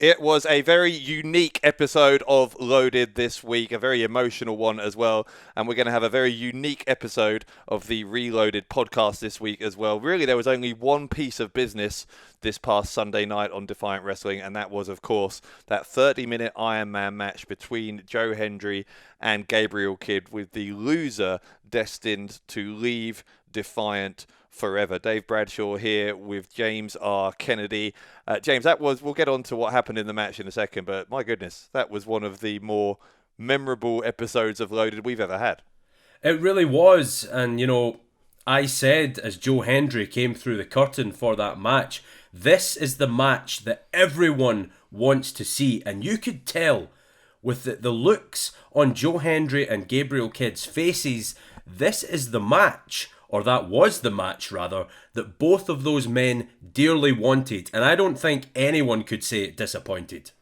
It was a very unique episode of Loaded this week, a very emotional one as well. And we're going to have a very unique episode of the ReLoaded podcast this week as well. Really, there was only one piece of business this past Sunday night on Defiant Wrestling, and that was, of course, that 30-minute Iron Man match between Joe Hendry and Gabriel Kidd, with the loser destined to leave Defiant forever. Dave Bradshaw here with James R. Kennedy. James, we'll get on to what happened in the match in a second, but my goodness, that was one of the more memorable episodes of Loaded we've ever had. It really was, and I said as Joe Hendry came through the curtain for that match, this is the match that everyone wants to see, and you could tell with the looks on Joe Hendry and Gabriel Kidd's faces, this is the match, or that was the match rather, that both of those men dearly wanted, and I don't think anyone could say it disappointed.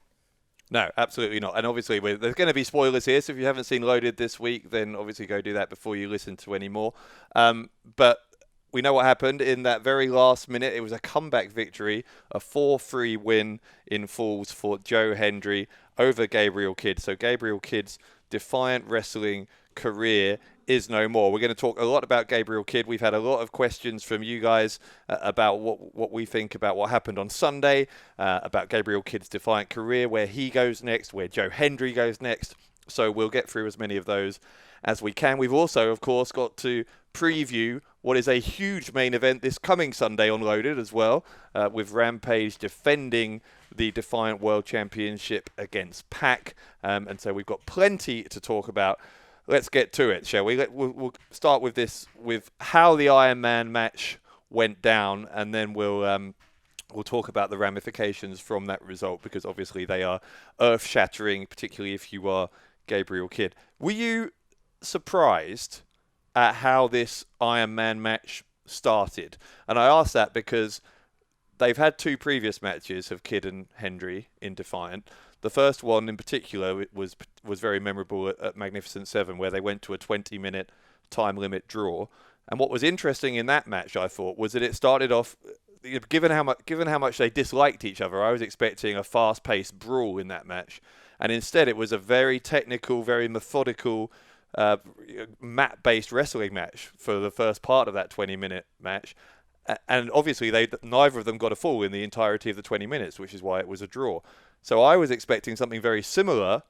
No, absolutely not. And obviously, there's going to be spoilers here, so if you haven't seen Loaded this week, then obviously go do that before you listen to any more. But we know what happened in that very last minute. It was a comeback victory, a 4-3 win in Falls for Joe Hendry over Gabriel Kidd. So Gabriel Kidd's Defiant Wrestling career is no more. We're going to talk a lot about Gabriel Kidd. We've had a lot of questions from you guys about what we think about what happened on Sunday, about Gabriel Kidd's Defiant career, where he goes next, where Joe Hendry goes next. So we'll get through as many of those as we can. We've also, of course, got to preview what is a huge main event this coming Sunday on Loaded as well, with Rampage defending the Defiant World Championship against PAC. And so we've got plenty to talk about. Let's get to it, shall we? We'll start with this, with how the Iron Man match went down, and then we'll talk about the ramifications from that result, because obviously they are earth-shattering, particularly if you are Gabriel Kidd. Were you surprised at how this Iron Man match started? And I ask that because they've had two previous matches of Kidd and Hendry in Defiant. The first one in particular was very memorable at Magnificent 7, where they went to a 20-minute time limit draw. And what was interesting in that match, I thought, was that it started off, given how much they disliked each other, I was expecting a fast-paced brawl in that match. And instead it was a very technical, very methodical, mat-based wrestling match for the first part of that 20-minute match. And obviously neither of them got a fall in the entirety of the 20 minutes, which is why it was a draw. So I was expecting something very similar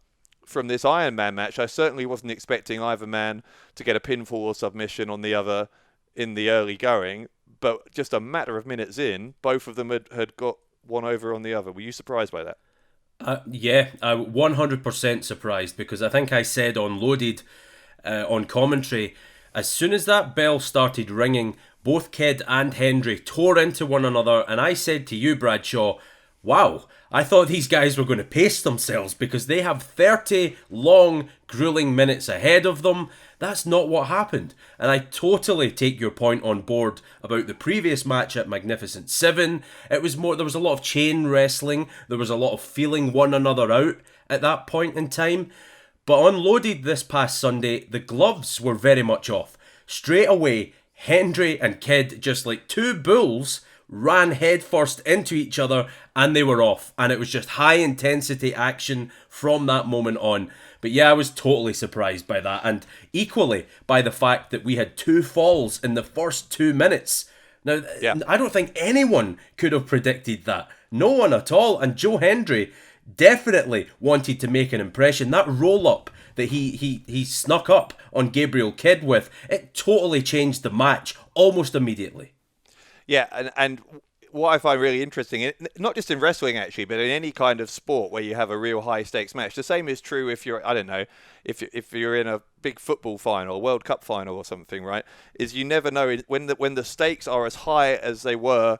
from this Iron Man match. I certainly wasn't expecting either man to get a pinfall or submission on the other in the early going. But just a matter of minutes in, both of them had got one over on the other. Were you surprised by that? Yeah, I'm 100% surprised, because I think I said on Loaded, on commentary, as soon as that bell started ringing, both Kidd and Hendry tore into one another, and I said to you, Bradshaw, wow, I thought these guys were going to pace themselves, because they have 30 long, grueling minutes ahead of them. That's not what happened. And I totally take your point on board about the previous match at Magnificent 7. There was a lot of chain wrestling. There was a lot of feeling one another out at that point in time. But on Loaded this past Sunday, the gloves were very much off. Straight away, Hendry and Kidd, just like two bulls, ran headfirst into each other, and they were off. And it was just high intensity action from that moment on. But yeah, I was totally surprised by that, and equally by the fact that we had two falls in the first 2 minutes. Now, yeah. I don't think anyone could have predicted that. No one at all. And Joe Hendry definitely wanted to make an impression. That roll-up that he snuck up on Gabriel Kidd with, it totally changed the match almost immediately. Yeah, and what I find really interesting, not just in wrestling actually, but in any kind of sport where you have a real high stakes match. The same is true if you're, I don't know, if you're in a big football final, World Cup final or something, right? Is you never know when the stakes are as high as they were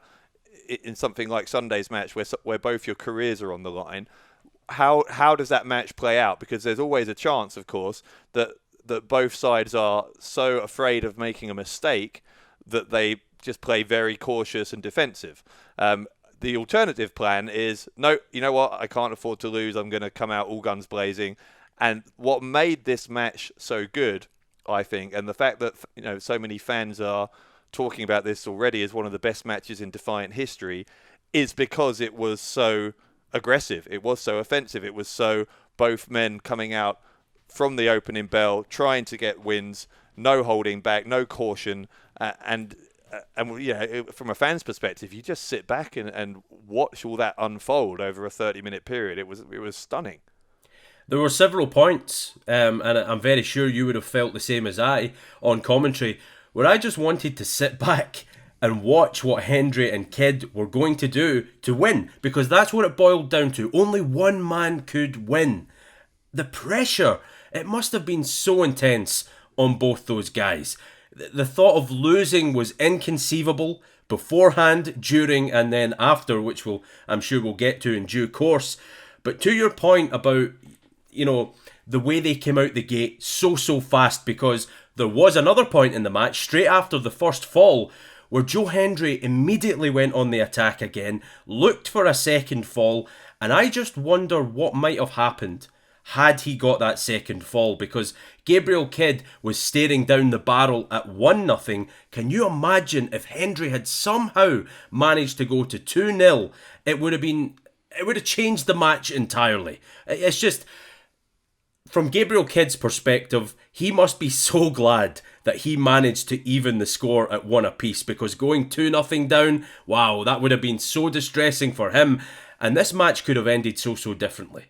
in something like Sunday's match, where both your careers are on the line. How does that match play out? Because there's always a chance, of course, that both sides are so afraid of making a mistake that they just play very cautious and defensive. The alternative plan is, no, you know what? I can't afford to lose. I'm going to come out all guns blazing. And what made this match so good, I think, and the fact that so many fans are talking about this already as one of the best matches in Defiant history, is because it was so aggressive. It was so offensive. It was so both men coming out from the opening bell, trying to get wins, no holding back, no caution, and from a fan's perspective, you just sit back and watch all that unfold over a 30-minute period. It was stunning. There were several points, and I'm very sure you would have felt the same as I on commentary, where I just wanted to sit back and watch what Hendry and Kidd were going to do to win, because that's what it boiled down to. Only one man could win. The pressure, it must have been so intense on both those guys. The thought of losing was inconceivable beforehand, during, and then after, which I'm sure we'll get to in due course. But to your point about, the way they came out the gate so fast, because there was another point in the match straight after the first fall where Joe Hendry immediately went on the attack again, looked for a second fall, and I just wonder what might have happened had he got that second fall, because Gabriel Kidd was staring down the barrel at 1-0. Can you imagine if Hendry had somehow managed to go to 2-0? It would have changed the match entirely. It's just, from Gabriel Kidd's perspective, he must be so glad that he managed to even the score at 1 apiece, because going 2-0 down, wow, that would have been so distressing for him, and this match could have ended so differently.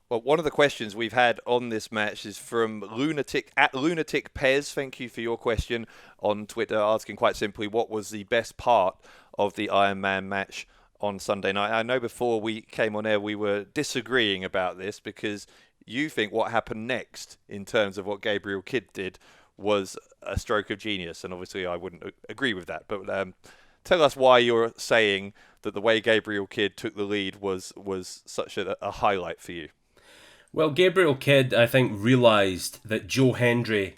Well, one of the questions we've had on this match is from Lunatic Pez. Thank you for your question on Twitter, asking quite simply, what was the best part of the Iron Man match on Sunday night? I know before we came on air we were disagreeing about this, because you think what happened next in terms of what Gabriel Kidd did was a stroke of genius, and obviously I wouldn't agree with that. But tell us why you're saying that the way Gabriel Kidd took the lead was such a highlight for you. Well, Gabriel Kidd, I think, realised that Joe Hendry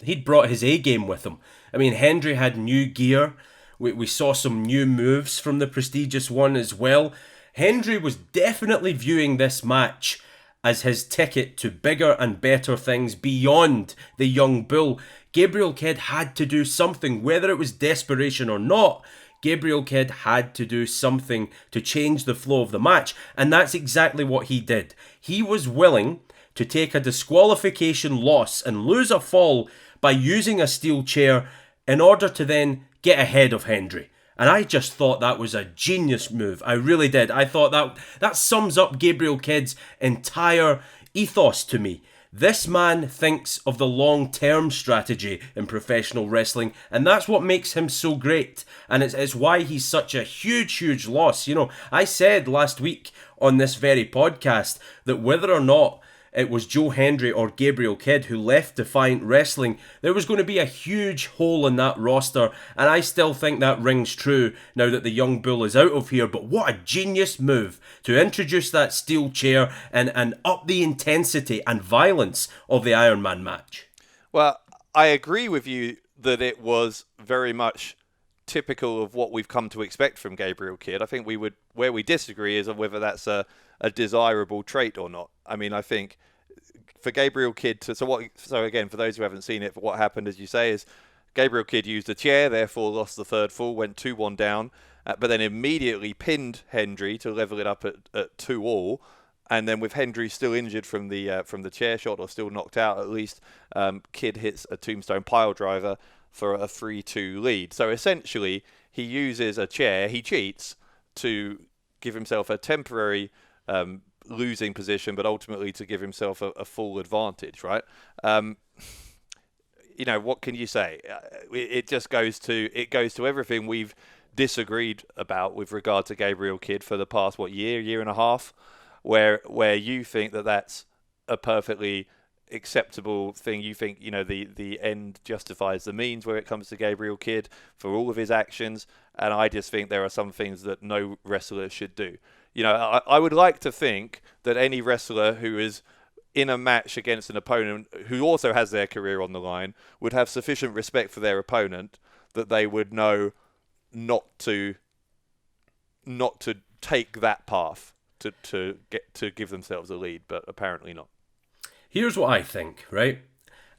he'd brought his A game with him. I mean, Hendry had new gear. We saw some new moves from the prestigious one as well. Hendry was definitely viewing this match as his ticket to bigger and better things beyond the young bull. Gabriel Kidd had to do something, whether it was desperation or not. Gabriel Kidd had to do something to change the flow of the match, and that's exactly what he did. He was willing to take a disqualification loss and lose a fall by using a steel chair in order to then get ahead of Hendry. And I just thought that was a genius move. I really did. I thought that sums up Gabriel Kidd's entire ethos to me. This man thinks of the long-term strategy in professional wrestling, and that's what makes him so great. And it's why he's such a huge loss. I said last week on this very podcast that whether or not it was Joe Hendry or Gabriel Kidd who left Defiant Wrestling, there was going to be a huge hole in that roster, and I still think that rings true now that the young bull is out of here. But what a genius move to introduce that steel chair and up the intensity and violence of the Iron Man match. Well, I agree with you that it was very much typical of what we've come to expect from Gabriel Kidd. I think where we disagree is on whether that's a desirable trait or not. I mean, I think for Gabriel Kidd so again, for those who haven't seen it, what happened, as you say, is Gabriel Kidd used a chair, therefore lost the third fall, went 2-1 down, but then immediately pinned Hendry to level it up at 2-2. And then with Hendry still injured from the chair shot, or still knocked out at least, Kidd hits a tombstone pile driver for a 3-2 lead. So essentially, he uses a chair, he cheats to give himself a temporary losing position, but ultimately to give himself a full advantage, right? What can you say? It just goes to everything we've disagreed about with regard to Gabriel Kidd for the past year and a half, where you think that that's a perfectly acceptable thing. You think the end justifies the means where it comes to Gabriel Kidd for all of his actions, and I just think there are some things that no wrestler should do. I would like to think that any wrestler who is in a match against an opponent who also has their career on the line would have sufficient respect for their opponent that they would know not to take that path to give themselves a lead, but apparently not. Here's what I think, right?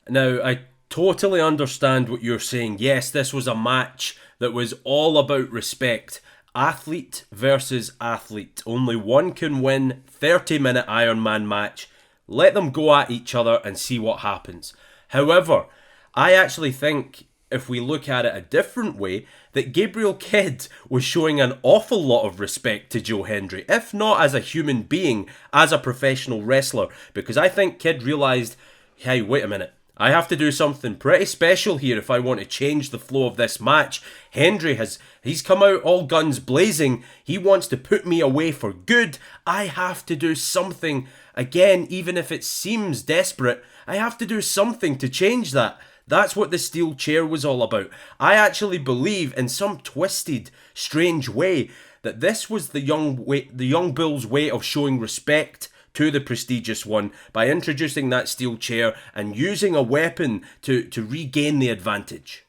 Now, I totally understand what you're saying. Yes, this was a match that was all about respect. Athlete versus athlete. Only one can win 30-minute Ironman match. Let them go at each other and see what happens. However, I actually think if we look at it a different way, that Gabriel Kidd was showing an awful lot of respect to Joe Hendry, if not as a human being, as a professional wrestler, because I think Kidd realised, hey, wait a minute, I have to do something pretty special here if I want to change the flow of this match. Hendry he's come out all guns blazing. He wants to put me away for good. I have to do something. Again, even if it seems desperate, I have to do something to change that. That's what the steel chair was all about. I actually believe, in some twisted, strange way, that this was the young bull's way of showing respect to the prestigious one by introducing that steel chair and using a weapon to regain the advantage.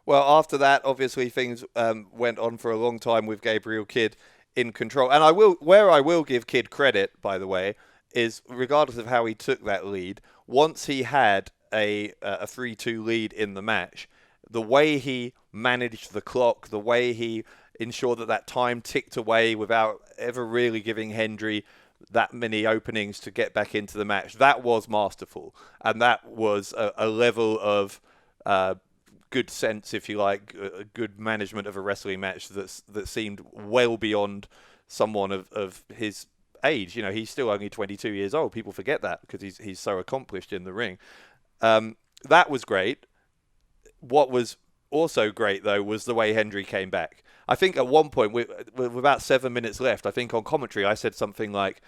Well, after that, obviously things went on for a long time with Gabriel Kidd in control. And I will give Kidd credit, by the way, is regardless of how he took that lead, once he had a 3-2 lead in the match, the way he managed the clock, the way he ensured that time ticked away without ever really giving Hendry that many openings to get back into the match, that was masterful. And that was a level of good sense, if you like, a good management of a wrestling match that seemed well beyond someone of his age. You know, he's still only 22 years old. People forget that because he's so accomplished in the ring. That was great. What was also great, though, was the way Hendry came back. I think at one point, with about 7 minutes left, I think on commentary I said something like,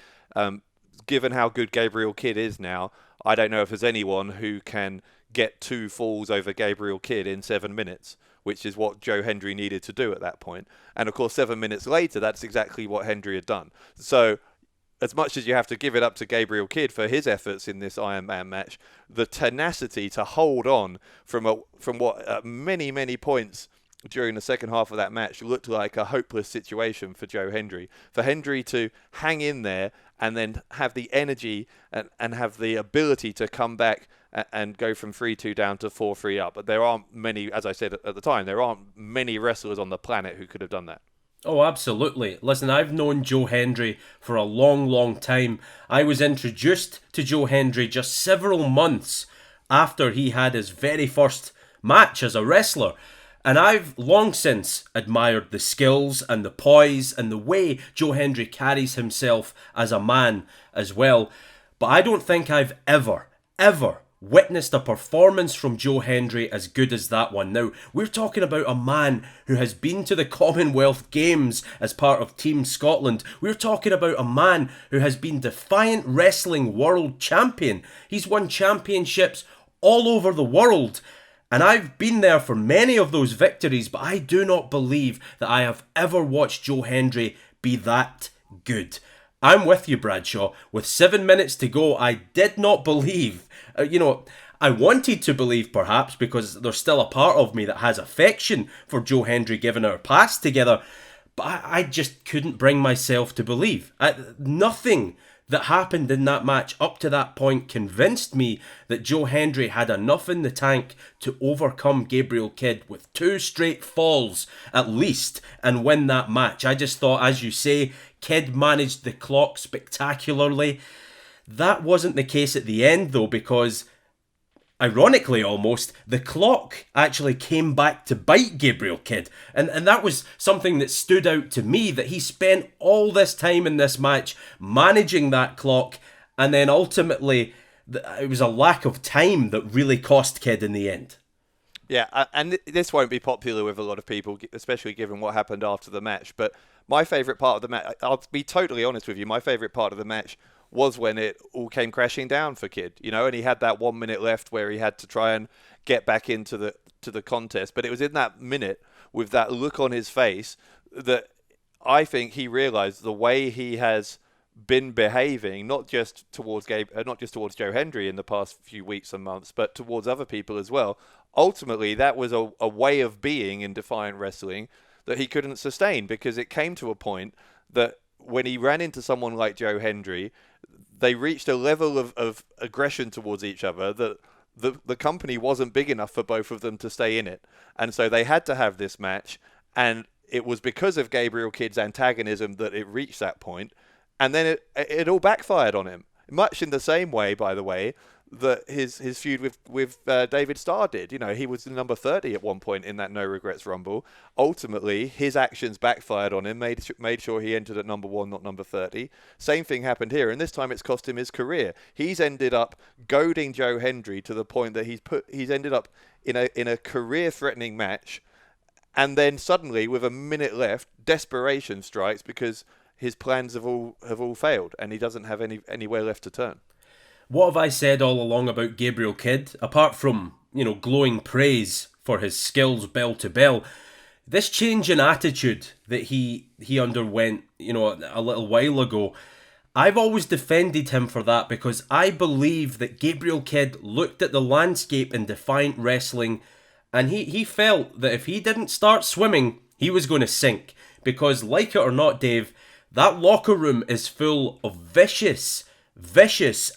given how good Gabriel Kidd is now, I don't know if there's anyone who can get 2 falls over Gabriel Kidd in 7 minutes, which is what Joe Hendry needed to do at that point. And of course, 7 minutes later, that's exactly what Hendry had done. So as much as you have to give it up to Gabriel Kidd for his efforts in this Iron Man match, the tenacity to hold on from what many, many points during the second half of that match looked like a hopeless situation for Joe Hendry. For Hendry to hang in there and then have the energy and have the ability to come back and go from 3-2 down to 4-3 up. But there aren't many, as I said at the time, there aren't many wrestlers on the planet who could have done that. Oh, absolutely. Listen, I've known Joe Hendry for a long, long time. I was introduced to Joe Hendry just several months after he had his very first match as a wrestler. And I've long since admired the skills and the poise and the way Joe Hendry carries himself as a man as well. But I don't think I've ever witnessed a performance from Joe Hendry as good as that one. Now, we're talking about a man who has been to the Commonwealth Games as part of Team Scotland. We're talking about a man who has been Defiant Wrestling World Champion. He's won championships all over the world. And I've been there for many of those victories, but I do not believe that I have ever watched Joe Hendry be that good. I'm with you, Bradshaw. With 7 minutes to go, I did not believe. I wanted to believe, perhaps, because there's still a part of me that has affection for Joe Hendry given our past together, but I just couldn't bring myself to believe. Nothing that happened in that match up to that point convinced me that Joe Hendry had enough in the tank to overcome Gabriel Kidd with 2 straight falls at least and win that match. I just thought, as you say, Kidd managed the clock spectacularly. That wasn't the case at the end, though, because ironically almost, the clock actually came back to bite Gabriel Kidd. And that was something that stood out to me, that he spent all this time in this match managing that clock, and then ultimately it was a lack of time that really cost Kidd in the end. Yeah, and this won't be popular with a lot of people, especially given what happened after the match. But my favourite part of the match, I'll be totally honest with you, my favourite part of the match was when it all came crashing down for Kidd, and he had that 1 minute left where he had to try and get back into the contest. But it was in that minute with that look on his face that I think he realised the way he has been behaving, not just towards Joe Hendry in the past few weeks and months, but towards other people as well. Ultimately, that was a way of being in Defiant Wrestling that he couldn't sustain, because it came to a point that when he ran into someone like Joe Hendry, they reached a level of aggression towards each other that the company wasn't big enough for both of them to stay in it. And so they had to have this match, and it was because of Gabriel Kidd's antagonism that it reached that point, and then it all backfired on him. Much in the same way, by the way, that his feud with David Starr did. You know, he was number 30 at one point in that No Regrets Rumble. Ultimately, his actions backfired on him, made sure he entered at number 1, not number 30. Same thing happened here, and this time it's cost him his career. He's ended up goading Joe Hendry to the point that he's ended up in a career-threatening match, and then suddenly, with a minute left, desperation strikes because his plans have all failed, and he doesn't have anywhere left to turn. What have I said all along about Gabriel Kidd? Apart from, glowing praise for his skills bell to bell, this change in attitude that he underwent, a little while ago, I've always defended him for that because I believe that Gabriel Kidd looked at the landscape in Defiant wrestling and he felt that if he didn't start swimming, he was going to sink. Because, like it or not, Dave, that locker room is full of vicious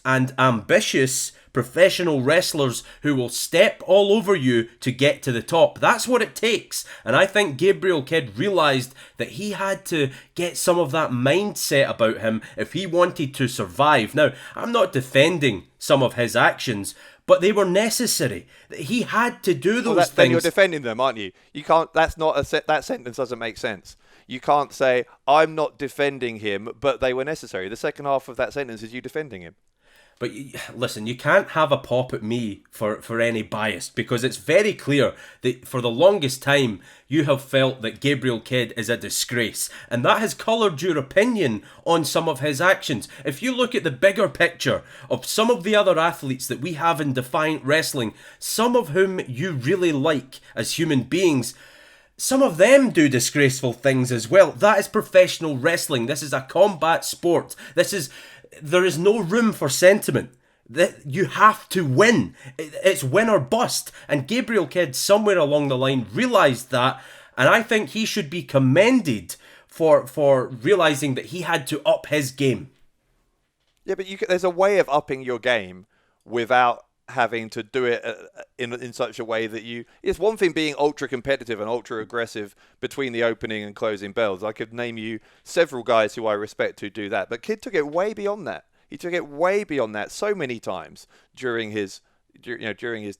and ambitious professional wrestlers who will step all over you to get to the top. That's what it takes. And I think Gabriel Kidd realised that he had to get some of that mindset about him if he wanted to survive. Now, I'm not defending some of his actions, but they were necessary. He had to do those things. Then you're defending them, aren't you? You can't. That's not that sentence doesn't make sense. You can't say, I'm not defending him, but they were necessary. The second half of that sentence is you defending him. But listen, you can't have a pop at me for any bias, because it's very clear that for the longest time you have felt that Gabriel Kidd is a disgrace, and that has coloured your opinion on some of his actions. If you look at the bigger picture of some of the other athletes that we have in Defiant Wrestling, some of whom you really like as human beings, some of them do disgraceful things as well. That is professional wrestling. This is a combat sport. There is no room for sentiment. That you have to win. It's win or bust. And Gabriel Kidd, somewhere along the line, realised that, and I think he should be commended for realising that he had to up his game. Yeah, but there's a way of upping your game without having to do it in such a way that it's one thing being ultra competitive and ultra aggressive between the opening and closing bells. I could name you several guys who I respect who do that, but Kidd took it way beyond that. He took it way beyond that so many times during his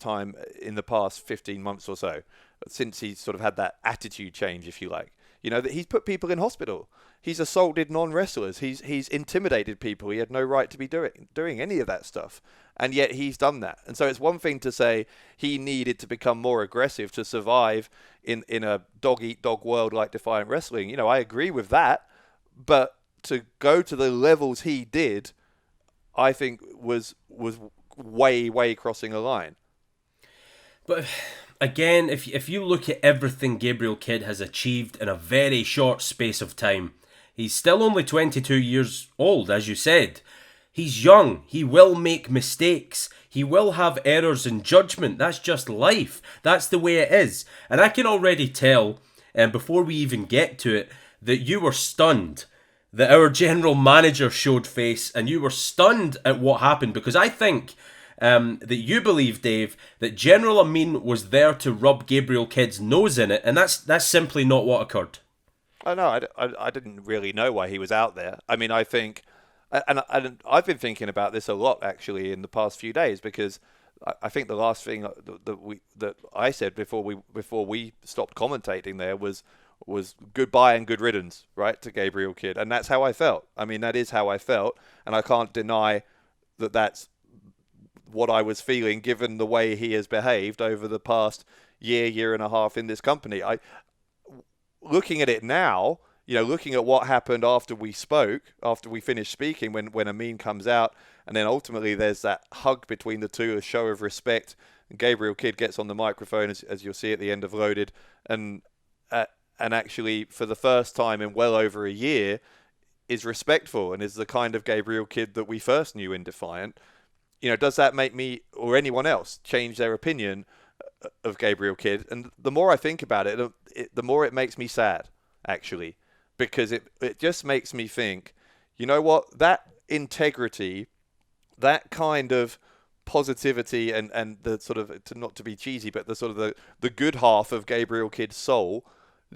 time in the past 15 months or so, since he sort of had that attitude change, if you like. That he's put people in hospital. He's assaulted non-wrestlers. He's intimidated people. He had no right to be doing any of that stuff. And yet he's done that. And so it's one thing to say he needed to become more aggressive to survive in a dog-eat-dog world like Defiant Wrestling. I agree with that. But to go to the levels he did, I think was way crossing a line. But again, if you look at everything Gabriel Kidd has achieved in a very short space of time, he's still only 22 years old, as you said. He's young. He will make mistakes. He will have errors in judgment. That's just life. That's the way it is. And I can already tell, and before we even get to it, that you were stunned that our general manager showed face, and you were stunned at what happened, because I think that you believe, Dave, that General Amin was there to rub Gabriel Kidd's nose in it, and that's simply not what occurred. Oh no, I didn't really know why he was out there. I mean, I think, and I've been thinking about this a lot actually in the past few days, because I think the last thing that I said before we stopped commentating there was goodbye and good riddance, right, to Gabriel Kidd, and that's how I felt. I mean, that is how I felt, and I can't deny that that's what I was feeling given the way he has behaved over the past year and a half in this company. Looking at it now, looking at what happened after we finished speaking, when Amin comes out, and then ultimately there's that hug between the two, a show of respect, and Gabriel Kidd gets on the microphone, as you'll see at the end of Loaded, and actually for the first time in well over a year is respectful and is the kind of Gabriel Kidd that we first knew in Defiant. Does that make me or anyone else change their opinion of Gabriel Kidd? And the more I think about it, the more it makes me sad, actually, because it just makes me think, you know what, that integrity, that kind of positivity and the sort of, not to be cheesy, but the sort of the good half of Gabriel Kidd's soul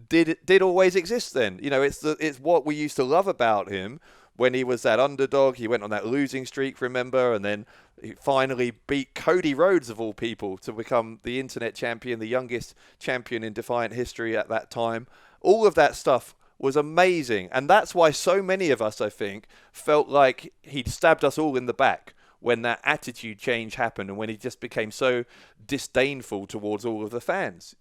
did always exist then. It's what we used to love about him when he was that underdog. He went on that losing streak, remember, and then he finally beat Cody Rhodes of all people to become the internet champion, the youngest champion in Defiant history at that time. All of that stuff was amazing, and that's why so many of us, I think, felt like he'd stabbed us all in the back when that attitude change happened and when he just became so disdainful towards all of the fans,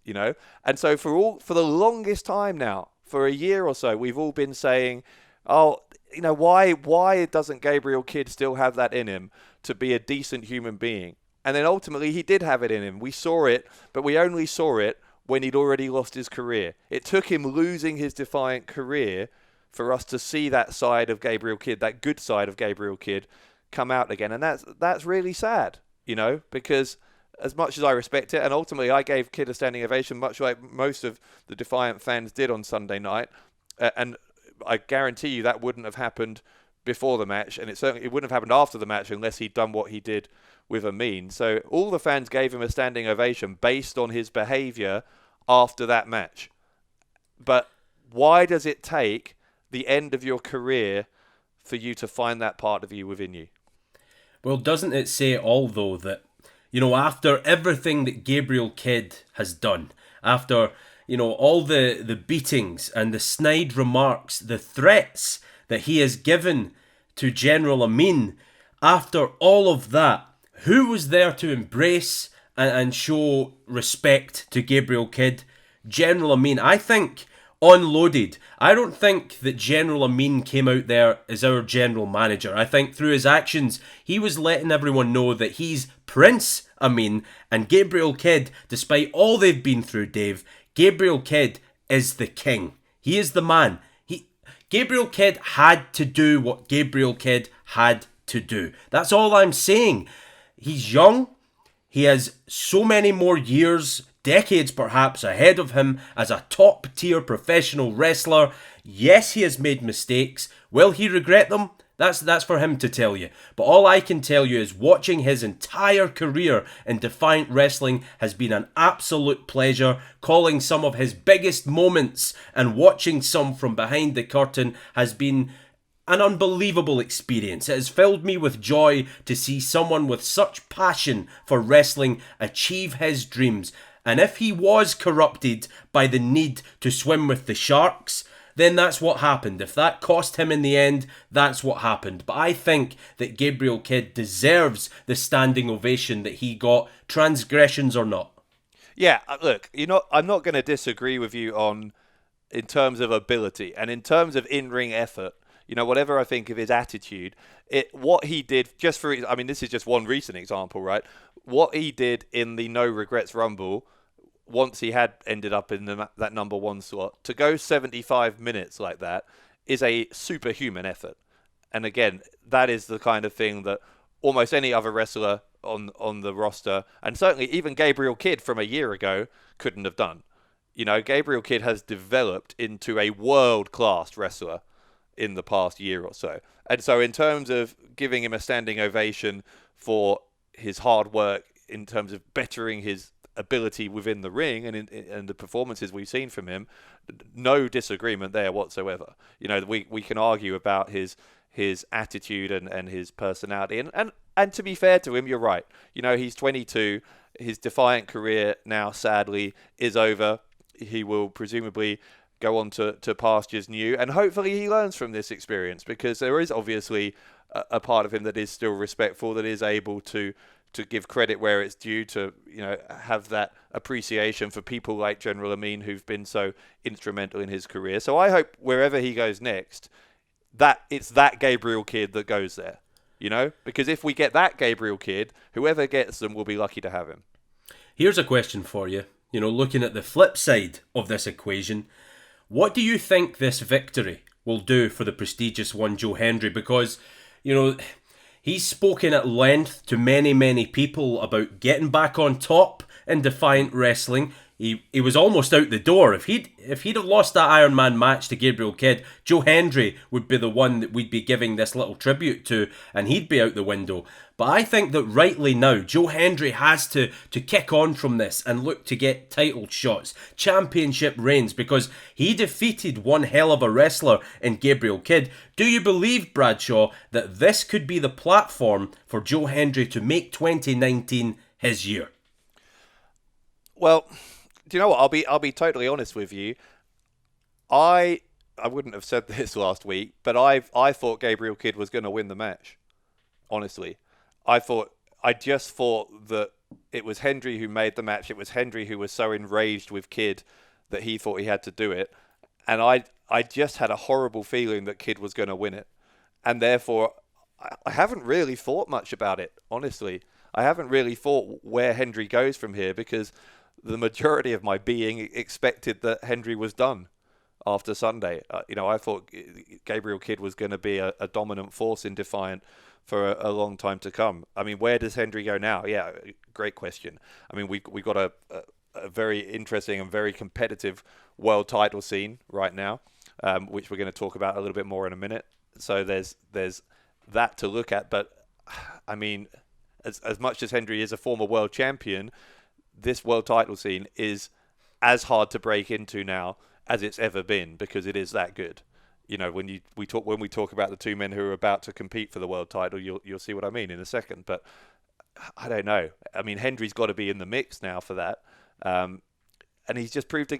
And so for the longest time now, for a year or so, we've all been saying, oh, why doesn't Gabriel Kidd still have that in him to be a decent human being? And then ultimately he did have it in him. We saw it, but we only saw it when he'd already lost his career. It took him losing his Defiant career for us to see that side of Gabriel Kidd, that good side of Gabriel Kidd, come out again. And that's really sad, because as much as I respect it, and ultimately I gave Kidd a standing ovation, much like most of the Defiant fans did on Sunday night, and I guarantee you that wouldn't have happened before the match, and it wouldn't have happened after the match unless he'd done what he did with Amin. So all the fans gave him a standing ovation based on his behaviour after that match. But why does it take the end of your career for you to find that part of you within you? Well, doesn't it say all, though, that, after everything that Gabriel Kidd has done, after, all the beatings and the snide remarks, the threats that he has given to General Amin, after all of that, who was there to embrace and show respect to Gabriel Kidd? General Amin. I think on Loaded, I don't think that General Amin came out there as our general manager. I think through his actions, he was letting everyone know that he's Prince Amin, and Gabriel Kidd, despite all they've been through, Dave, Gabriel Kidd is the king. He is the man. Gabriel Kidd had to do what Gabriel Kidd had to do. That's all I'm saying. He's young. He has so many more years, decades perhaps, ahead of him as a top-tier professional wrestler. Yes, he has made mistakes. Will he regret them? That's for him to tell you. But all I can tell you is watching his entire career in Defiant Wrestling has been an absolute pleasure. Calling some of his biggest moments and watching some from behind the curtain has been an unbelievable experience. It has filled me with joy to see someone with such passion for wrestling achieve his dreams. And if he was corrupted by the need to swim with the sharks, then that's what happened. If that cost him in the end, that's what happened. But I think that Gabriel Kidd deserves the standing ovation that he got, transgressions or not. Yeah, look, I'm not going to disagree with you in terms of ability and in terms of in-ring effort. Whatever I think of his attitude, what he did this is just one recent example, right? What he did in the No Regrets Rumble, once he had ended up in that number one slot, to go 75 minutes like that is a superhuman effort. And again, that is the kind of thing that almost any other wrestler on the roster, and certainly even Gabriel Kidd from a year ago, couldn't have done. Gabriel Kidd has developed into a world-class wrestler in the past year or so. And so in terms of giving him a standing ovation for his hard work in terms of bettering his ability within the ring and the performances we've seen from him, no disagreement there whatsoever. We can argue about his attitude and his personality. And to be fair to him, you're right. He's 22. His Defiant career now, sadly, is over. He will presumably go on to pastures new, and hopefully he learns from this experience, because there is obviously a part of him that is still respectful, that is able to give credit where it's due, to have that appreciation for people like General Amin, who've been so instrumental in his career. So I hope wherever he goes next, that it's that Gabriel Kidd that goes there, because if we get that Gabriel Kidd, whoever gets them will be lucky to have him. Here's a question for you. Looking at the flip side of this equation, what do you think this victory will do for the prestigious one, Joe Hendry? Because, he's spoken at length to many, many people about getting back on top in Defiant Wrestling. he was almost out the door. If he'd have lost that Iron Man match to Gabriel Kidd, Joe Hendry would be the one that we'd be giving this little tribute to, and he'd be out the window. But I think that rightly now, Joe Hendry has to kick on from this and look to get title shots, championship reigns, because he defeated one hell of a wrestler in Gabriel Kidd. Do you believe, Bradshaw, that this could be the platform for Joe Hendry to make 2019 his year? Well, do you know what? I'll be totally honest with you. I wouldn't have said this last week, but I thought Gabriel Kidd was going to win the match. Honestly, I just thought that it was Hendry who made the match. It was Hendry who was so enraged with Kidd that he thought he had to do it, and I just had a horrible feeling that Kidd was going to win it, and therefore I haven't really thought much about it. Honestly, I haven't really thought where Hendry goes from here, because the majority of my being expected that Hendry was done after Sunday. I thought Gabriel Kidd was going to be a dominant force in Defiant for a long time to come. I mean, where does Hendry go now? Yeah, great question. I mean, we got a very interesting and very competitive world title scene right now, which we're going to talk about a little bit more in a minute. So there's that to look at. But I mean, as much as Hendry is a former world champion, this world title scene is as hard to break into now as it's ever been, because it is that good. When we talk about the two men who are about to compete for the world title, you'll see what I mean in a second. But I don't know. I mean, Hendry's got to be in the mix now for that, and he's just proved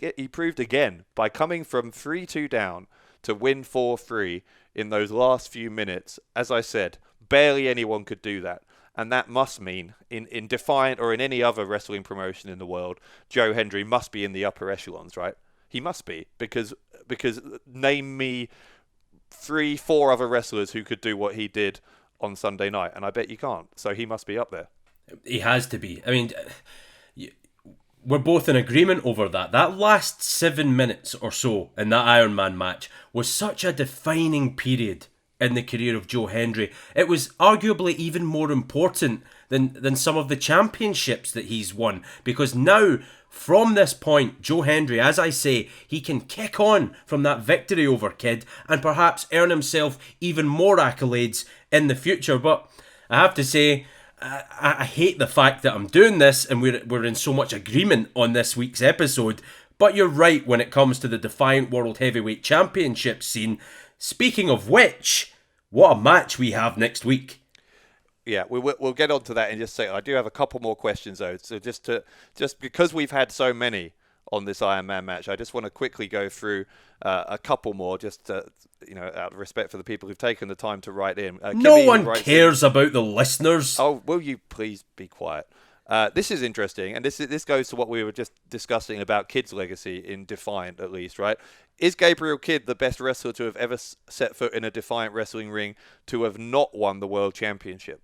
again by coming from 3-2 down to win 4-3 in those last few minutes. As I said, barely anyone could do that. And that must mean, in Defiant or in any other wrestling promotion in the world, Joe Hendry must be in the upper echelons, right? He must be, because name me 3-4 other wrestlers who could do what he did on Sunday night, and I bet you can't. So he must be up there. He has to be. I mean, we're both in agreement over that. That last 7 minutes or so in that Iron Man match was such a defining period in the career of Joe Hendry. It was arguably even more important than some of the championships that he's won, because now, from this point, Joe Hendry, as I say, he can kick on from that victory over Kidd and perhaps earn himself even more accolades in the future. But I have to say, I hate the fact that I'm doing this and we're in so much agreement on this week's episode. But you're right when it comes to the Defiant World Heavyweight Championship scene. Speaking of which, what a match we have next week. Yeah, we'll get on to that in just a second. I do have a couple more questions though. So just because we've had so many on this Iron Man match, I just want to quickly go through a couple more, just out of respect for the people who've taken the time to write in. No one cares about the listeners. Oh, will you please be quiet? This is interesting, and this goes to what we were just discussing about Kidd's legacy in Defiant, at least, right? Is Gabriel Kidd the best wrestler to have ever set foot in a Defiant wrestling ring to have not won the World Championship?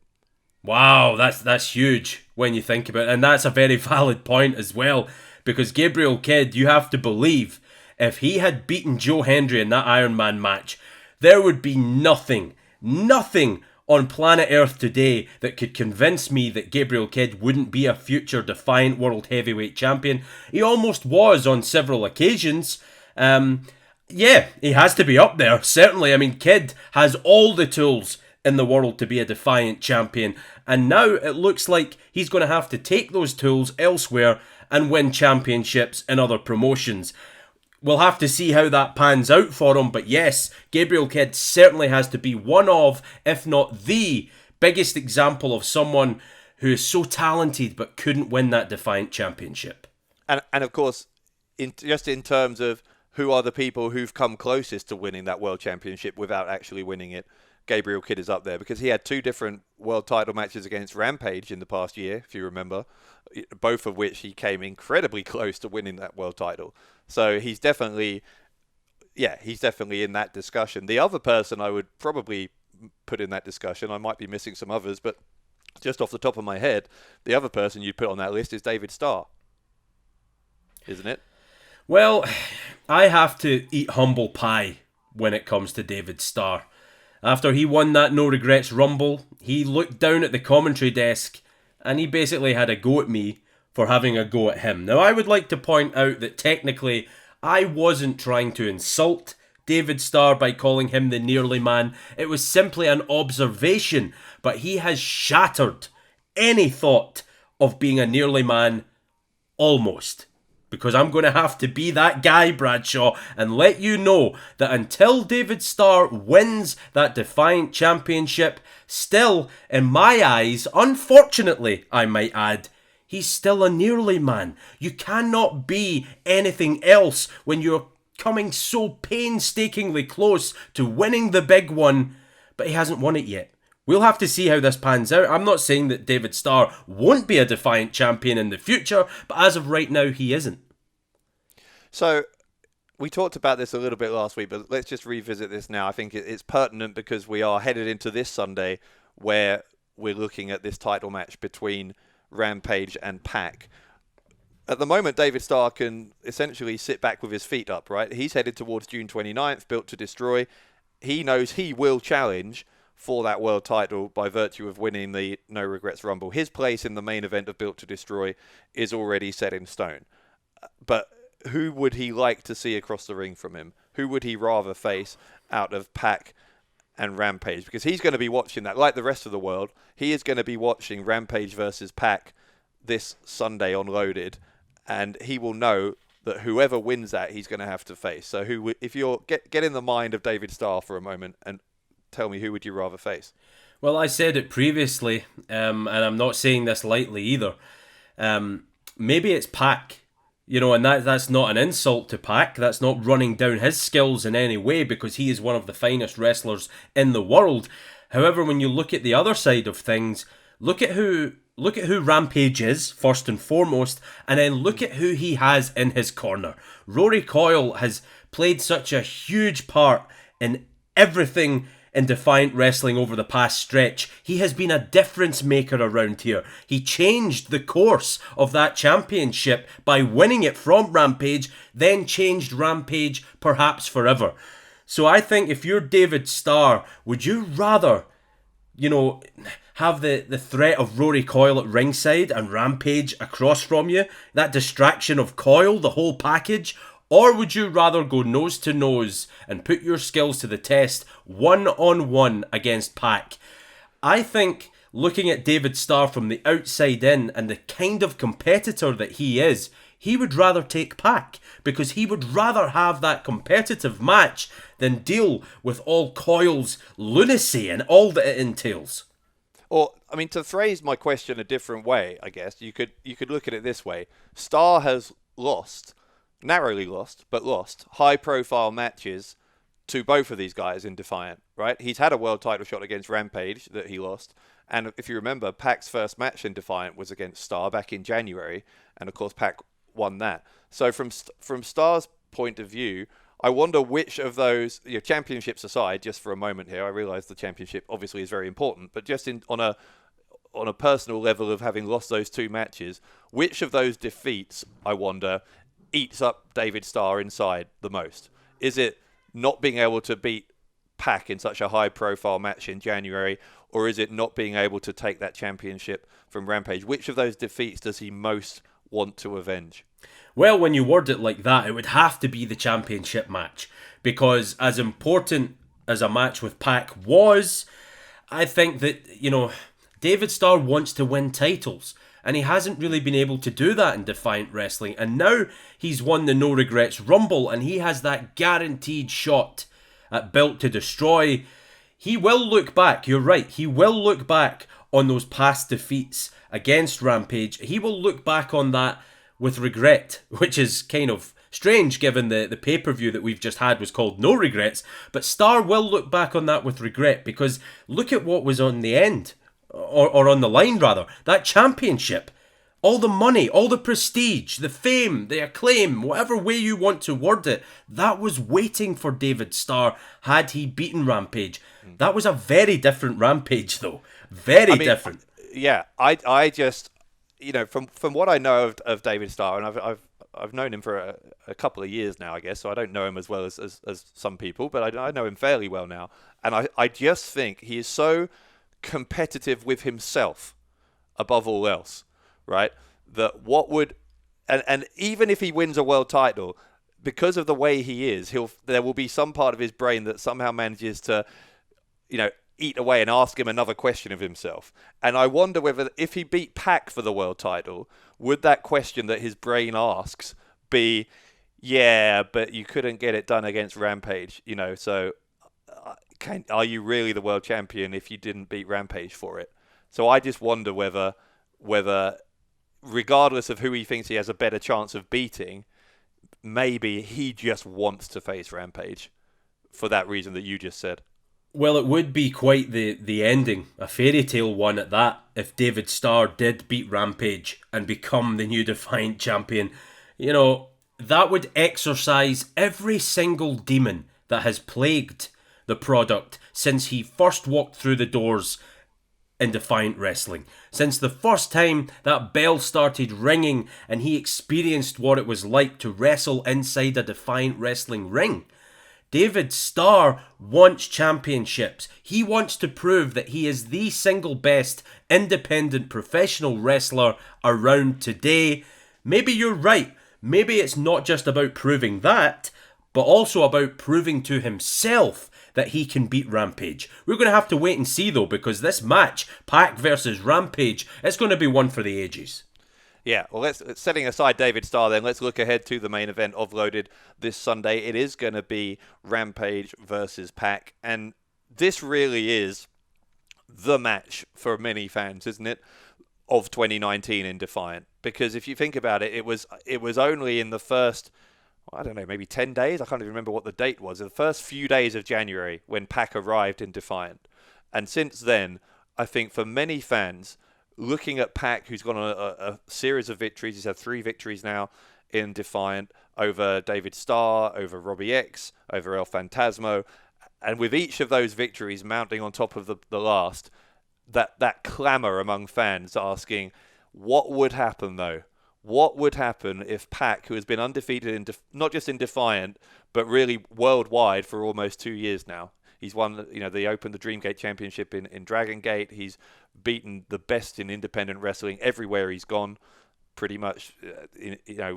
Wow, that's huge when you think about it, and that's a very valid point as well, because Gabriel Kidd, you have to believe, if he had beaten Joe Hendry in that Iron Man match, there would be nothing on planet Earth today that could convince me that Gabriel Kidd wouldn't be a future Defiant World Heavyweight Champion. He almost was on several occasions. Yeah, he has to be up there, certainly. I mean, Kidd has all the tools in the world to be a Defiant champion, and now it looks like he's going to have to take those tools elsewhere and win championships in other promotions. We'll have to see how that pans out for him, but yes, Gabriel Kidd certainly has to be one of, if not the biggest example of someone who is so talented but couldn't win that Defiant championship. And of course, in terms of who are the people who've come closest to winning that world championship without actually winning it, Gabriel Kidd is up there, because he had two different world title matches against Rampage in the past year, if you remember, both of which he came incredibly close to winning that world title. So he's definitely in that discussion. The other person I would probably put in that discussion, I might be missing some others, but just off the top of my head, the other person you'd put on that list is David Starr, isn't it? Well, I have to eat humble pie when it comes to David Starr. After he won that No Regrets Rumble, he looked down at the commentary desk and he basically had a go at me for having a go at him. Now, I would like to point out that technically I wasn't trying to insult David Starr by calling him the nearly man. It was simply an observation, but he has shattered any thought of being a nearly man almost. Because I'm going to have to be that guy, Bradshaw, and let you know that until David Starr wins that Defiant Championship, still, in my eyes, unfortunately, I might add, he's still a nearly man. You cannot be anything else when you're coming so painstakingly close to winning the big one, but he hasn't won it yet. We'll have to see how this pans out. I'm not saying that David Starr won't be a Defiant champion in the future, but as of right now, he isn't. So, we talked about this a little bit last week, but let's just revisit this now. I think it's pertinent because we are headed into this Sunday where we're looking at this title match between Rampage and Pac. At the moment, David Starr can essentially sit back with his feet up, right? He's headed towards June 29th, Built to Destroy. He knows he will challenge for that world title by virtue of winning the No Regrets Rumble. His place in the main event of Built to Destroy is already set in stone. But who would he like to see across the ring from him? Who would he rather face out of Pac and Rampage? Because he's going to be watching that, like the rest of the world. He is going to be watching Rampage versus Pac this Sunday on Loaded, and he will know that whoever wins that, he's going to have to face. So if you're get in the mind of David Starr for a moment and tell me, who would you rather face? Well, I said it previously, and I'm not saying this lightly either. Maybe it's Pac, and that's not an insult to Pac. That's not running down his skills in any way, because he is one of the finest wrestlers in the world. However, when you look at the other side of things, look at who Rampage is, first and foremost, and then look at who he has in his corner. Rory Coyle has played such a huge part in everything in Defiant Wrestling over the past stretch. He has been a difference maker around here. He changed the course of that championship by winning it from Rampage, then changed Rampage perhaps forever. So I think if you're David Starr, would you rather, have the threat of Rory Coyle at ringside and Rampage across from you, that distraction of Coyle, the whole package? Or would you rather go nose to nose and put your skills to the test one-on-one against Pac? I think looking at David Starr from the outside in and the kind of competitor that he is, he would rather take Pac because he would rather have that competitive match than deal with all Coyle's lunacy and all that it entails. Or, to phrase my question a different way, I guess, you could look at it this way. Starr has narrowly lost, high-profile matches to both of these guys in Defiant, right? He's had a world title shot against Rampage that he lost. And if you remember, Pac's first match in Defiant was against Starr back in January. And, of course, Pac won that. So from Starr's point of view, I wonder which of those, championships aside, just for a moment here, I realise the championship obviously is very important, but just on a personal level of having lost those two matches, which of those defeats, I wonder, eats up David Starr inside the most? Is it not being able to beat Pac in such a high-profile match in January, or is it not being able to take that championship from Rampage? Which of those defeats does he most want to avenge? Well, when you word it like that, it would have to be the championship match, because as important as a match with Pac was, I think that, David Starr wants to win titles, and he hasn't really been able to do that in Defiant Wrestling, and now he's won the No Regrets Rumble, and he has that guaranteed shot at Built to Destroy. He will look back, you're right, he will look back on those past defeats against Rampage. He will look back on that with regret, which is kind of strange given the pay-per-view that we've just had was called No Regrets, but Starr will look back on that with regret, because look at what was on the end, or on the line rather, that championship. All the money, all the prestige, the fame, the acclaim, whatever way you want to word it, that was waiting for David Starr had he beaten Rampage. That was a very different Rampage though. Very different. Yeah, I just, from what I know of David Starr, and I've known him for a couple of years now, I guess, so I don't know him as well as some people, but I know him fairly well now. And I just think he is so competitive with himself above all else, right? that what would, and even if he wins a world title, because of the way he is, there will be some part of his brain that somehow manages to, eat away and ask him another question of himself. And I wonder whether if he beat Pac for the world title, would that question that his brain asks be, yeah, but you couldn't get it done against Rampage, so are you really the world champion if you didn't beat Rampage for it? So I just wonder whether regardless of who he thinks he has a better chance of beating, maybe he just wants to face Rampage for that reason that you just said. Well, it would be quite the ending, a fairy tale one at that, if David Starr did beat Rampage and become the new Defiant champion. That would exorcise every single demon that has plagued the product since he first walked through the doors in Defiant Wrestling. Since the first time that bell started ringing and he experienced what it was like to wrestle inside a Defiant Wrestling ring. David Starr wants championships. He wants to prove that he is the single best independent professional wrestler around today. Maybe you're right. Maybe it's not just about proving that, but also about proving to himself that he can beat Rampage. We're going to have to wait and see though, because this match, Pac versus Rampage, it's going to be one for the ages. Yeah, well, setting aside David Starr then, let's look ahead to the main event of Loaded this Sunday. It is going to be Rampage versus Pac, and this really is the match for many fans, isn't it, of 2019 in Defiant? Because if you think about it, it was only in the first, I don't know, maybe 10 days? I can't even remember what the date was. The first few days of January when Pac arrived in Defiant. And since then, I think for many fans, looking at Pac, who's gone on a series of victories, he's had 3 victories now in Defiant over David Starr, over Robbie X, over El Fantasmo, and with each of those victories mounting on top of the last, that clamour among fans asking, what would happen though? What would happen if Pac, who has been undefeated not just in Defiant, but really worldwide for almost 2 years now? He's won, the Dreamgate Championship in Dragon Gate. He's beaten the best in independent wrestling everywhere he's gone, pretty much,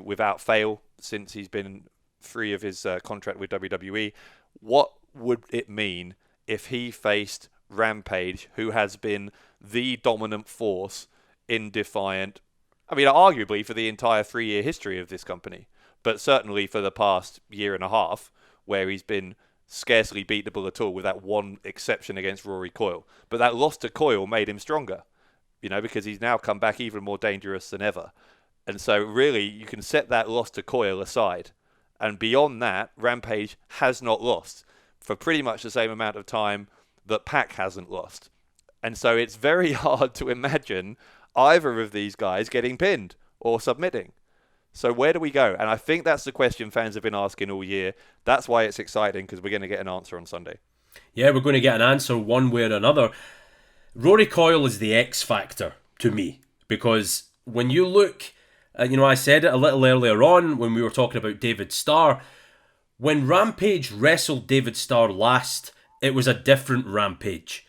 without fail since he's been free of his contract with WWE. What would it mean if he faced Rampage, who has been the dominant force in Defiant? I mean, arguably for the entire 3-year history of this company, but certainly for the past year and a half, where he's been scarcely beatable at all, with that one exception against Rory Coyle. But that loss to Coyle made him stronger, because he's now come back even more dangerous than ever. And so really, you can set that loss to Coyle aside. And beyond that, Rampage has not lost for pretty much the same amount of time that Pac hasn't lost. And so it's very hard to imagine either of these guys getting pinned or submitting. So where do we go? And I think that's the question fans have been asking all year. That's why it's exciting, because we're going to get an answer on Sunday. Yeah, we're going to get an answer one way or another. Rory Coyle is the X factor to me, because when you look, I said it a little earlier on when we were talking about David Starr. When Rampage wrestled David Starr last, it was a different Rampage.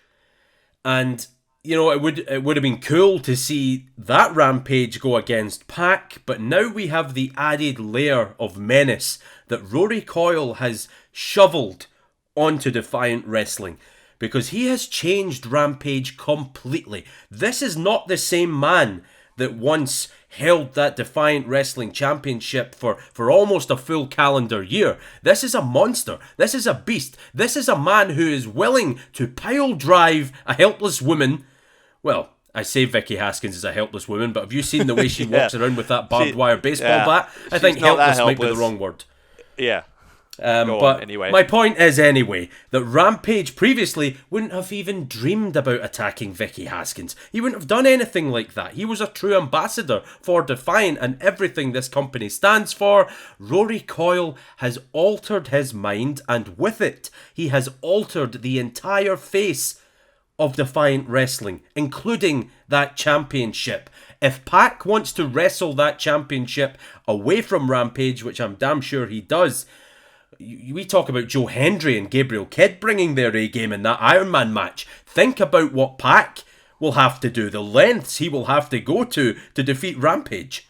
And it would have been cool to see that Rampage go against Pac, but now we have the added layer of menace that Rory Coyle has shoveled onto Defiant Wrestling, because he has changed Rampage completely. This is not the same man that once held that Defiant Wrestling Championship for almost a full calendar year. This is a monster. This is a beast. This is a man who is willing to pile drive a helpless woman. Well, I say Vicky Haskins is a helpless woman, but have you seen the way she walks around with that barbed wire baseball bat? I think helpless might be the wrong word. Yeah. But anyway, my point is that Rampage previously wouldn't have even dreamed about attacking Vicky Haskins. He wouldn't have done anything like that. He was a true ambassador for Defiant and everything this company stands for. Rory Coyle has altered his mind, and with it, he has altered the entire face of Defiant Wrestling, including that championship. If Pac wants to wrestle that championship away from Rampage, which I'm damn sure he does, we talk about Joe Hendry and Gabriel Kidd bringing their A game in that Iron Man match. Think about what Pac will have to do, the lengths he will have to go to defeat Rampage.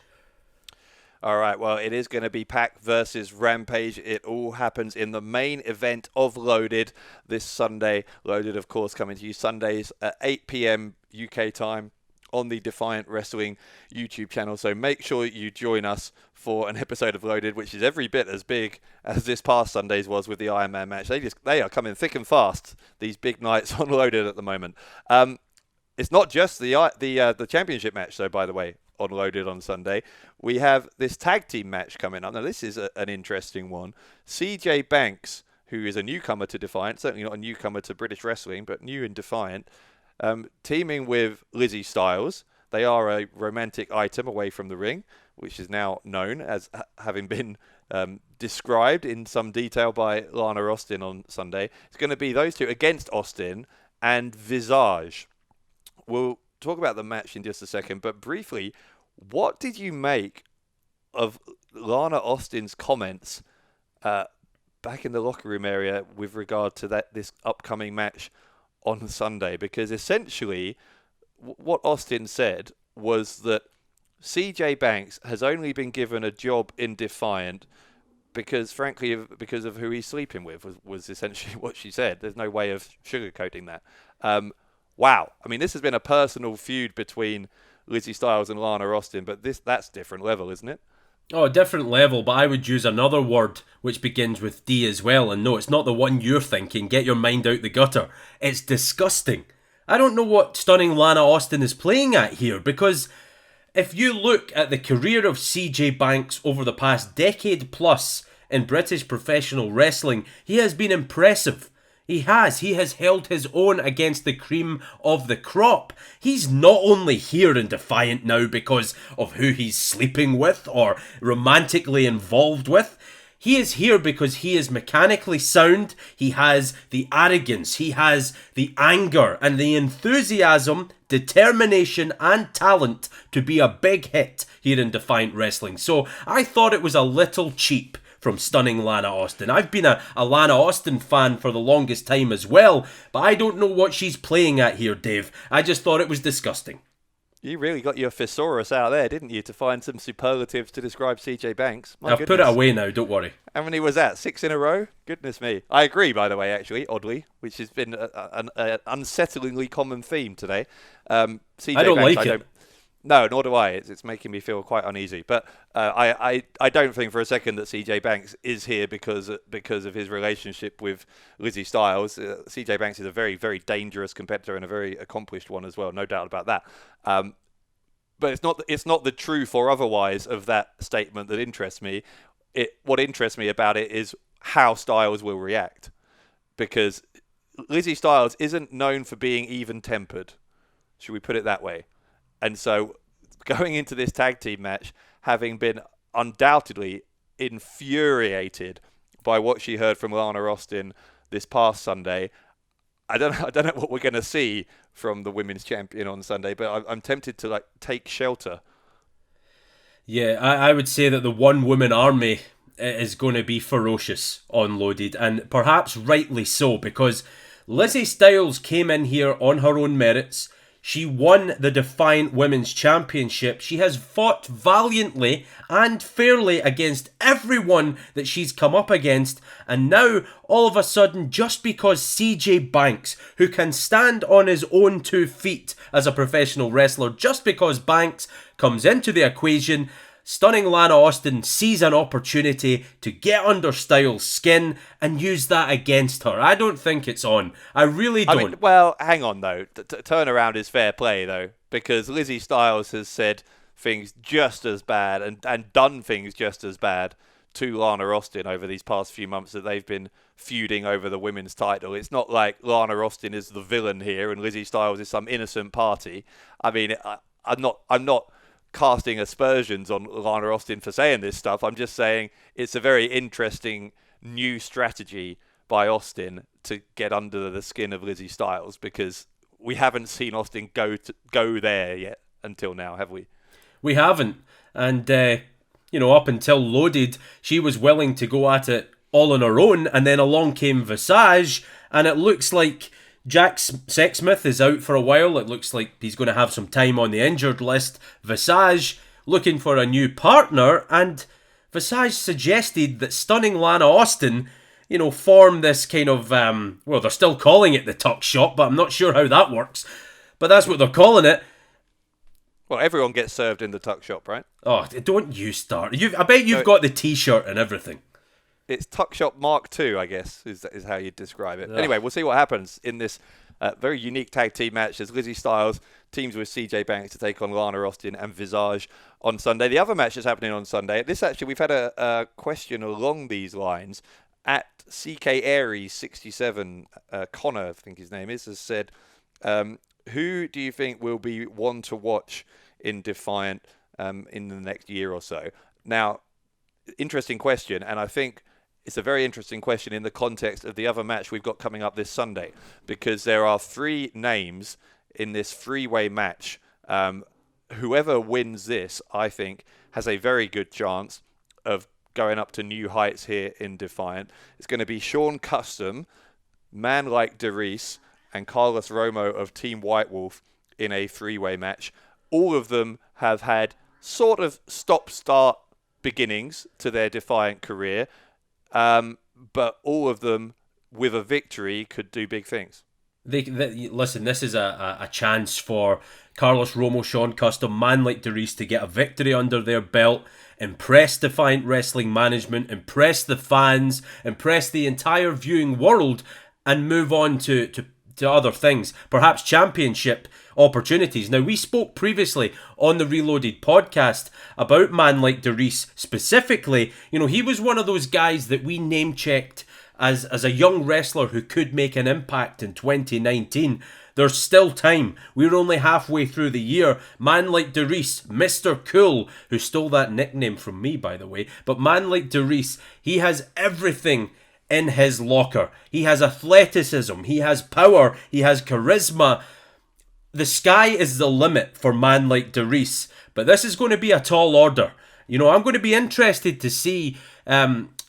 All right, well, it is going to be Pac versus Rampage. It all happens in the main event of Loaded this Sunday. Loaded, of course, coming to you Sundays at 8 p.m. UK time on the Defiant Wrestling YouTube channel. So make sure you join us for an episode of Loaded, which is every bit as big as this past Sunday's was with the Iron Man match. They are coming thick and fast, these big nights on Loaded at the moment. It's not just the championship match, though, by the way, on Loaded on Sunday. We have this tag team match coming up. Now, this is an interesting one. CJ Banks, who is a newcomer to Defiant, certainly not a newcomer to British wrestling, but new in Defiant, teaming with Lizzie Styles. They are a romantic item away from the ring, which is now known as having been described in some detail by Lana Austin on Sunday. It's going to be those two against Austin and Visage. We'll talk about the match in just a second, but briefly, what did you make of Lana Austin's comments back in the locker room area with regard to this upcoming match on Sunday? Because essentially, what Austin said was that CJ Banks has only been given a job in Defiant because of who he's sleeping with, was essentially what she said. There's no way of sugarcoating that. Wow. I mean, this has been a personal feud between Lizzie Styles and Lana Austin, but that's different level, isn't it? Oh, different level, but I would use another word which begins with D as well. And no, it's not the one you're thinking. Get your mind out the gutter. It's disgusting. I don't know what stunning Lana Austin is playing at here, because if you look at the career of CJ Banks over the past decade plus in British professional wrestling, he has been impressive. He has held his own against the cream of the crop. He's not only here in Defiant now because of who he's sleeping with or romantically involved with. He is here because he is mechanically sound. He has the arrogance, he has the anger and the enthusiasm, determination and talent to be a big hit here in Defiant Wrestling. So I thought it was a little cheap from stunning Lana Austin. I've been a Lana Austin fan for the longest time as well, but I don't know what she's playing at here, Dave. I just thought it was disgusting. You really got your thesaurus out there, didn't you, to find some superlatives to describe CJ Banks? I've put it away now, don't worry. How many was that? 6 in a row? Goodness me. I agree, by the way, actually, oddly, which has been an unsettlingly common theme today. CJ I don't Banks, like it. No, nor do I. It's making me feel quite uneasy. But I don't think for a second that CJ Banks is here because of his relationship with Lizzie Styles. CJ Banks is a very, very dangerous competitor and a very accomplished one as well. No doubt about that. But it's not the truth or otherwise of that statement that interests me. What interests me about it is how Styles will react. Because Lizzie Styles isn't known for being even-tempered. Should we put it that way? And so, going into this tag team match, having been undoubtedly infuriated by what she heard from Lana Austin this past Sunday, I don't know what we're going to see from the women's champion on Sunday, but I'm tempted to take shelter. Yeah, I would say that the one-woman army is going to be ferocious on Loaded, and perhaps rightly so, because Lizzie Styles came in here on her own merits. She won the Defiant Women's Championship. She has fought valiantly and fairly against everyone that she's come up against. And now, all of a sudden, just because CJ Banks, who can stand on his own 2 feet as a professional wrestler, just because Banks comes into the equation, stunning Lana Austin sees an opportunity to get under Styles' skin and use that against her. I don't think it's on. I really don't. I mean, well, hang on, though. Turnaround is fair play, though, because Lizzie Styles has said things just as bad and done things just as bad to Lana Austin over these past few months that they've been feuding over the women's title. It's not like Lana Austin is the villain here and Lizzie Styles is some innocent party. I mean, I'm not casting aspersions on Lana Austin for saying this stuff. I'm just saying it's a very interesting new strategy by Austin to get under the skin of Lizzie Styles, because we haven't seen Austin go there yet until now, have we? We haven't. And, up until Loaded, she was willing to go at it all on her own, and then along came Visage, and it looks like Jack Sexsmith is out for a while. It looks like he's going to have some time on the injured list. Visage looking for a new partner, and Visage suggested that stunning Lana Austin, form this kind of, well, they're still calling it the tuck shop, but I'm not sure how that works. But that's what they're calling it. Well, everyone gets served in the tuck shop, right? Oh, don't you start. I bet you've got the T-shirt and everything. It's Tuck Shop Mark II, I guess, is how you describe it. Anyway, we'll see what happens in this very unique tag team match as Lizzie Styles teams with CJ Banks to take on Lana Austin and Visage on Sunday. The other match that's happening on Sunday, this actually, we've had a question along these lines at CK Aries 67, Connor, I think his name is, has said, who do you think will be one to watch in Defiant in the next year or so? Now, interesting question, and I think it's a very interesting question in the context of the other match we've got coming up this Sunday, because there are 3 names in this 3-way match. Whoever wins this, I think, has a very good chance of going up to new heights here in Defiant. It's going to be Sean Custom, Man Like DeReese, and Carlos Romo of Team White Wolf in a 3-way match. All of them have had sort of stop-start beginnings to their Defiant career, but all of them with a victory could do big things. Listen, this is a chance for Carlos Romo, Sean Custom, Man Like DeReese to get a victory under their belt, impress Defiant Wrestling management, impress the fans, impress the entire viewing world, and move on to other things, perhaps championship opportunities. Now, we spoke previously on the ReLoaded podcast about Man Like DeReese specifically. He was one of those guys that we name-checked as a young wrestler who could make an impact in 2019. There's still time. We're only halfway through the year. Man Like DeReese, Mr. Cool, who stole that nickname from me, by the way, but Man Like DeReese, he has everything in his locker. He has athleticism, he has power, he has charisma. The sky is the limit for Man Like DeReese, but this is going to be a tall order. I'm going to be interested to see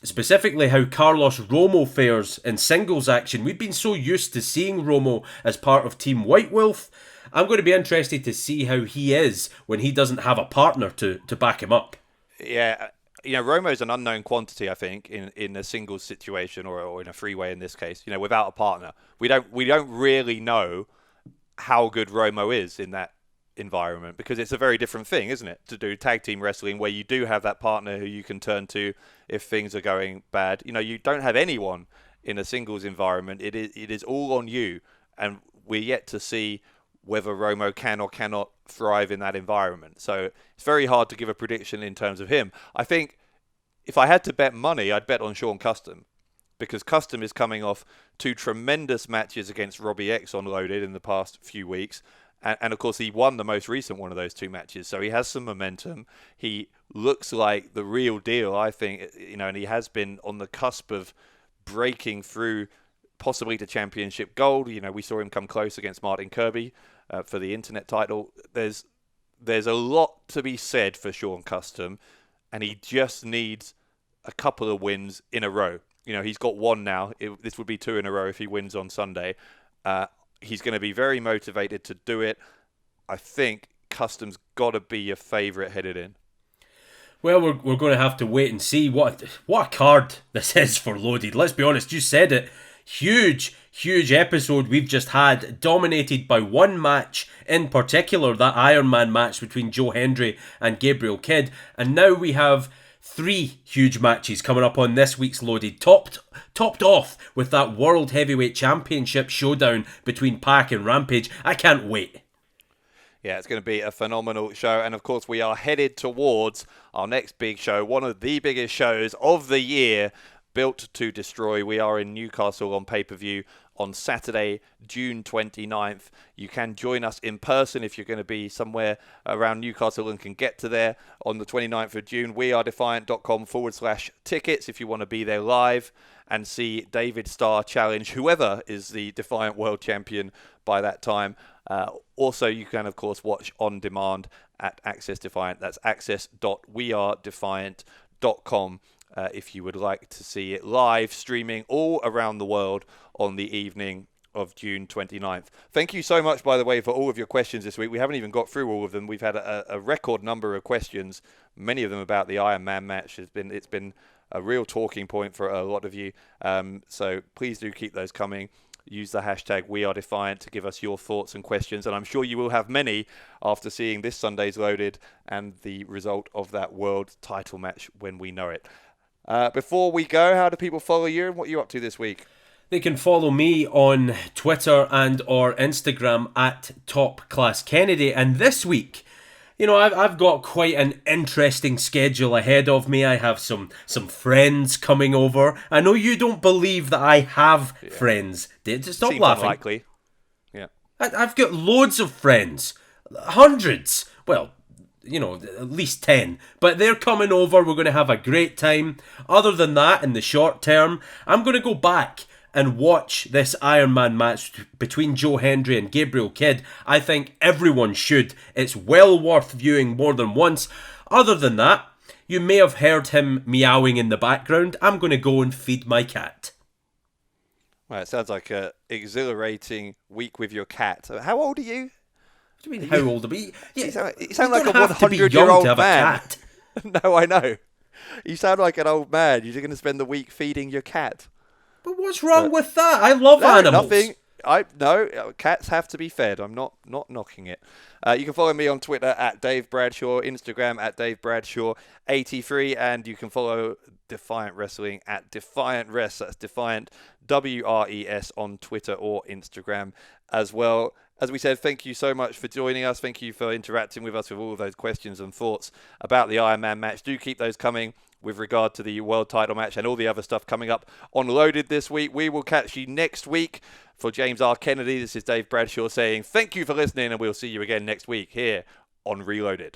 specifically how Carlos Romo fares in singles action. We've been so used to seeing Romo as part of Team White Wolf. I'm going to be interested to see how he is when he doesn't have a partner to back him up. Yeah, Romo's an unknown quantity, I think, in a singles situation or in a 3-way in this case. Without a partner, we don't really know how good Romo is in that environment, because it's a very different thing, isn't it, to do tag team wrestling where you do have that partner who you can turn to if things are going bad. You don't have anyone in a singles environment. It is all on you, and we're yet to see whether Romo can or cannot thrive in that environment. So it's very hard to give a prediction in terms of him. I think if I had to bet money, I'd bet on Sean Custom, because Custom is coming off 2 tremendous matches against Robbie X on Loaded in the past few weeks. And of course, he won the most recent one of those 2 matches. So he has some momentum. He looks like the real deal, I think, and he has been on the cusp of breaking through possibly to championship gold. We saw him come close against Martin Kirby for the internet title. There's a lot to be said for Sean Custom, and he just needs a couple of wins in a row. He's got 1 now. This would be 2 in a row if he wins on Sunday. He's going to be very motivated to do it. I think Custom's got to be your favourite headed in. Well, we're going to have to wait and see what a card this is for Loaded. Let's be honest, you said it. Huge episode we've just had, dominated by one match in particular, that Iron Man match between Joe Hendry and Gabriel Kidd. And now we have 3 huge matches coming up on this week's Loaded, topped off with that World Heavyweight Championship showdown between Pac and Rampage. I can't wait. Yeah, it's going to be a phenomenal show. And of course, we are headed towards our next big show, one of the biggest shows of the year, Built to Destroy. We are in Newcastle on pay-per-view on Saturday, June 29th. You can join us in person if you're going to be somewhere around Newcastle and can get to there on the 29th of June. wearedefiant.com/tickets if you want to be there live and see David Starr challenge whoever is the Defiant World Champion by that time. Also, you can, of course, watch on demand at Access Defiant. That's access.wearedefiant.com. If you would like to see it live streaming all around the world on the evening of June 29th. Thank you so much, by the way, for all of your questions this week. We haven't even got through all of them. We've had a record number of questions, many of them about the Iron Man match. It's been a real talking point for a lot of you. So please do keep those coming. Use the hashtag #WeAreDefiant to give us your thoughts and questions. And I'm sure you will have many after seeing this Sunday's Loaded and the result of that world title match when we know it. Before we go, how do people follow you and what are you up to this week? They can follow me on Twitter and or Instagram at TopClassKennedy. And this week, I've got quite an interesting schedule ahead of me. I have some friends coming over. I know you don't believe that I have friends. Stop Seems laughing. Unlikely. Yeah. I've got loads of friends. Hundreds. Well, at least 10. But they're coming over. We're going to have a great time. Other than that, in the short term, I'm going to go back and watch this Iron Man match between Joe Hendry and Gabriel Kidd. I think everyone should. It's well worth viewing more than once. Other than that, you may have heard him meowing in the background. I'm going to go and feed my cat. Well, it sounds like an exhilarating week with your cat. How old are you? What do you mean, how old are you? You sound like a 100-year-old man. No, I know. You sound like an old man. You're going to spend the week feeding your cat. But what's wrong with that? I love animals. Nothing. No, cats have to be fed. I'm not knocking it. You can follow me on Twitter at Dave Bradshaw, Instagram at Dave Bradshaw83, and you can follow Defiant Wrestling at Defiant Res. That's Defiant WRES on Twitter or Instagram as well. As we said, thank you so much for joining us. Thank you for interacting with us with all of those questions and thoughts about the Iron Man match. Do keep those coming with regard to the world title match and all the other stuff coming up on Loaded this week. We will catch you next week. For James R. Kennedy, this is Dave Bradshaw saying thank you for listening, and we'll see you again next week here on ReLoaded.